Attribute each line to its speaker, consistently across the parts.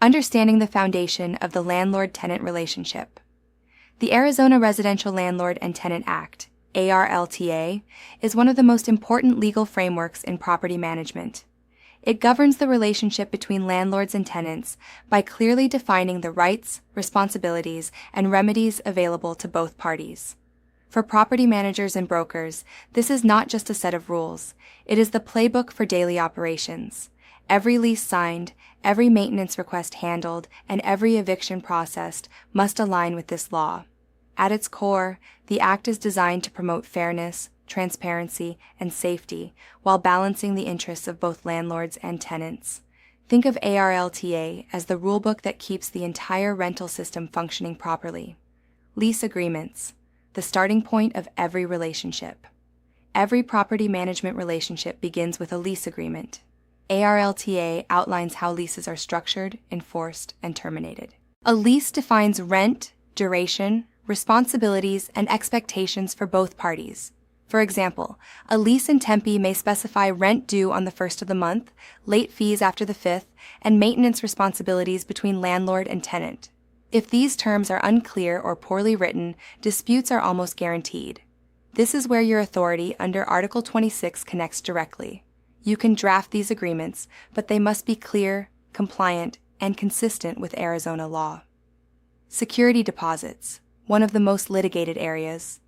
Speaker 1: Understanding the foundation of the landlord-tenant relationship. The Arizona Residential Landlord and Tenant Act, ARLTA, is one of the most important legal frameworks in property management. It governs the relationship between landlords and tenants by clearly defining the rights, responsibilities, and remedies available to both parties. For property managers and brokers, this is not just a set of rules, it is the playbook for daily operations. Every lease signed, every maintenance request handled, and every eviction processed must align with this law. At its core, the Act is designed to promote fairness, transparency, and safety, while balancing the interests of both landlords and tenants. Think of ARLTA as the rulebook that keeps the entire rental system functioning properly. Lease agreements, the starting point of every relationship. Every property management relationship begins with a lease agreement. ARLTA outlines how leases are structured, enforced, and terminated. A lease defines rent, duration, responsibilities, and expectations for both parties. For example, a lease in Tempe may specify rent due on the 1st of the month, late fees after the 5th, and maintenance responsibilities between landlord and tenant. If these terms are unclear or poorly written, disputes are almost guaranteed. This is where your authority under Article 26 connects directly. You can draft these agreements, but they must be clear, compliant, and consistent with Arizona law. Security deposits, one of the most litigated areas.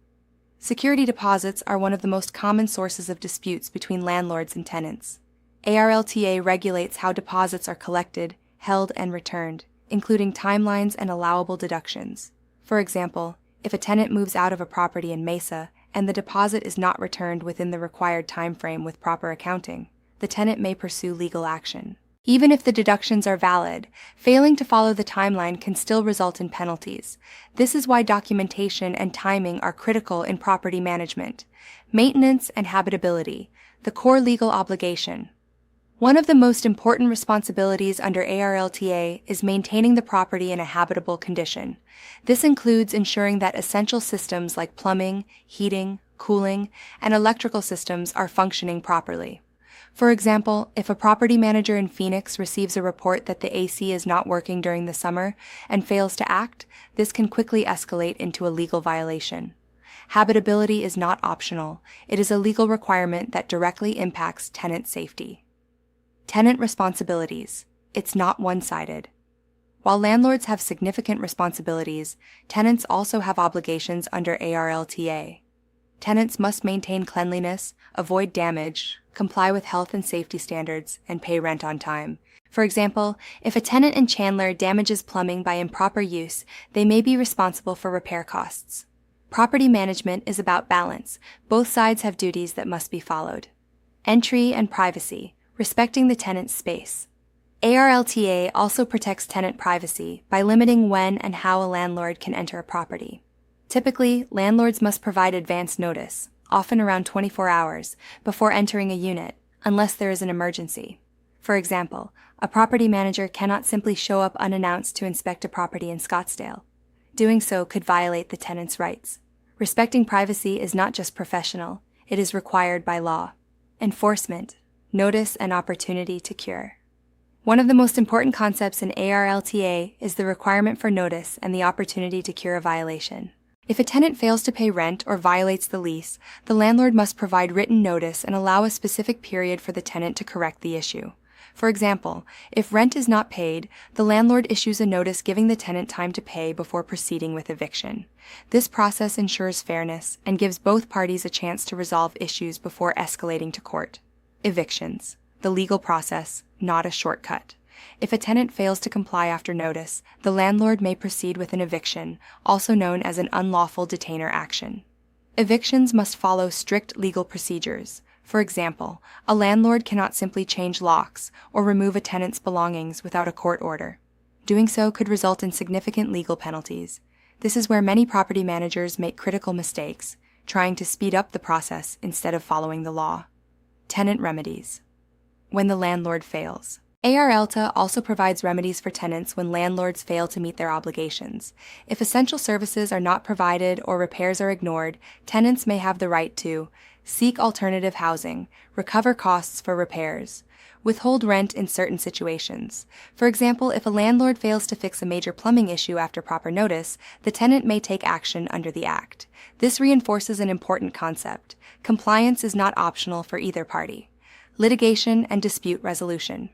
Speaker 1: Security deposits are one of the most common sources of disputes between landlords and tenants. ARLTA regulates how deposits are collected, held, and returned, including timelines and allowable deductions. For example, if a tenant moves out of a property in Mesa and the deposit is not returned within the required time frame with proper accounting, the tenant may pursue legal action. Even if the deductions are valid, failing to follow the timeline can still result in penalties. This is why documentation and timing are critical in property management. Maintenance and habitability, the core legal obligation. One of the most important responsibilities under ARLTA is maintaining the property in a habitable condition. This includes ensuring that essential systems like plumbing, heating, cooling, and electrical systems are functioning properly. For example, if a property manager in Phoenix receives a report that the AC is not working during the summer and fails to act, this can quickly escalate into a legal violation. Habitability is not optional. It is a legal requirement that directly impacts tenant safety. Tenant responsibilities. It's not one-sided. While landlords have significant responsibilities, tenants also have obligations under ARLTA. Tenants must maintain cleanliness, avoid damage, comply with health and safety standards, and pay rent on time. For example, if a tenant in Chandler damages plumbing by improper use, they may be responsible for repair costs. Property management is about balance. Both sides have duties that must be followed. Entry and privacy. Respecting the tenant's space. ARLTA also protects tenant privacy by limiting when and how a landlord can enter a property. Typically, landlords must provide advance notice, often around 24 hours, before entering a unit, unless there is an emergency. For example, a property manager cannot simply show up unannounced to inspect a property in Scottsdale. Doing so could violate the tenant's rights. Respecting privacy is not just professional, it is required by law. Enforcement. Notice and opportunity to cure. One of the most important concepts in ARLTA is the requirement for notice and the opportunity to cure a violation. If a tenant fails to pay rent or violates the lease, the landlord must provide written notice and allow a specific period for the tenant to correct the issue. For example, if rent is not paid, the landlord issues a notice giving the tenant time to pay before proceeding with eviction. This process ensures fairness and gives both parties a chance to resolve issues before escalating to court. Evictions, the legal process, not a shortcut. If a tenant fails to comply after notice, the landlord may proceed with an eviction, also known as an unlawful detainer action. Evictions must follow strict legal procedures. For example, a landlord cannot simply change locks or remove a tenant's belongings without a court order. Doing so could result in significant legal penalties. This is where many property managers make critical mistakes, trying to speed up the process instead of following the law. Tenant remedies. When the landlord fails. ARLTA also provides remedies for tenants when landlords fail to meet their obligations. If essential services are not provided or repairs are ignored, tenants may have the right to seek alternative housing, recover costs for repairs, Withhold rent in certain situations. For example, if a landlord fails to fix a major plumbing issue after proper notice, the tenant may take action under the Act. This reinforces an important concept. Compliance is not optional for either party. Litigation and dispute resolution.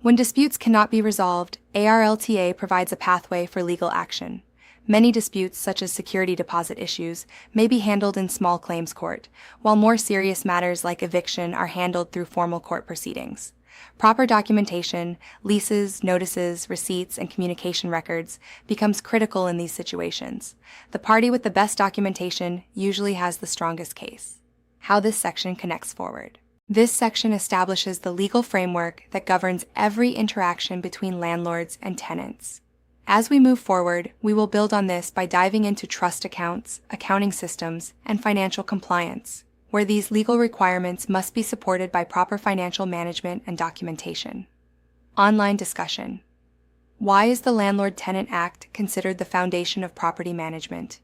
Speaker 1: When disputes cannot be resolved, ARLTA provides a pathway for legal action. Many disputes, such as security deposit issues, may be handled in small claims court, while more serious matters like eviction are handled through formal court proceedings. Proper documentation, leases, notices, receipts, and communication records becomes critical in these situations. The party with the best documentation usually has the strongest case. How this section connects forward. This section establishes the legal framework that governs every interaction between landlords and tenants. As we move forward, we will build on this by diving into trust accounts, accounting systems, and financial compliance, where these legal requirements must be supported by proper financial management and documentation. Online discussion. Why is the Landlord Tenant Act considered the foundation of property management?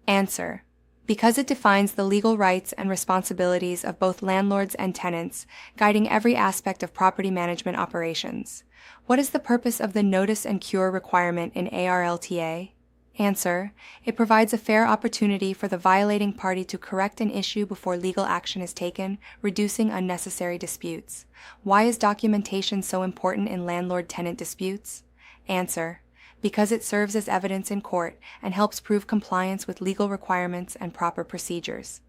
Speaker 1: Answer: because it defines the legal rights and responsibilities of both landlords and tenants, guiding every aspect of property management operations. What is the purpose of the notice and cure requirement in ARLTA? Answer: it provides a fair opportunity for the violating party to correct an issue before legal action is taken, reducing unnecessary disputes. Why is documentation so important in landlord-tenant disputes? Answer: because it serves as evidence in court and helps prove compliance with legal requirements and proper procedures.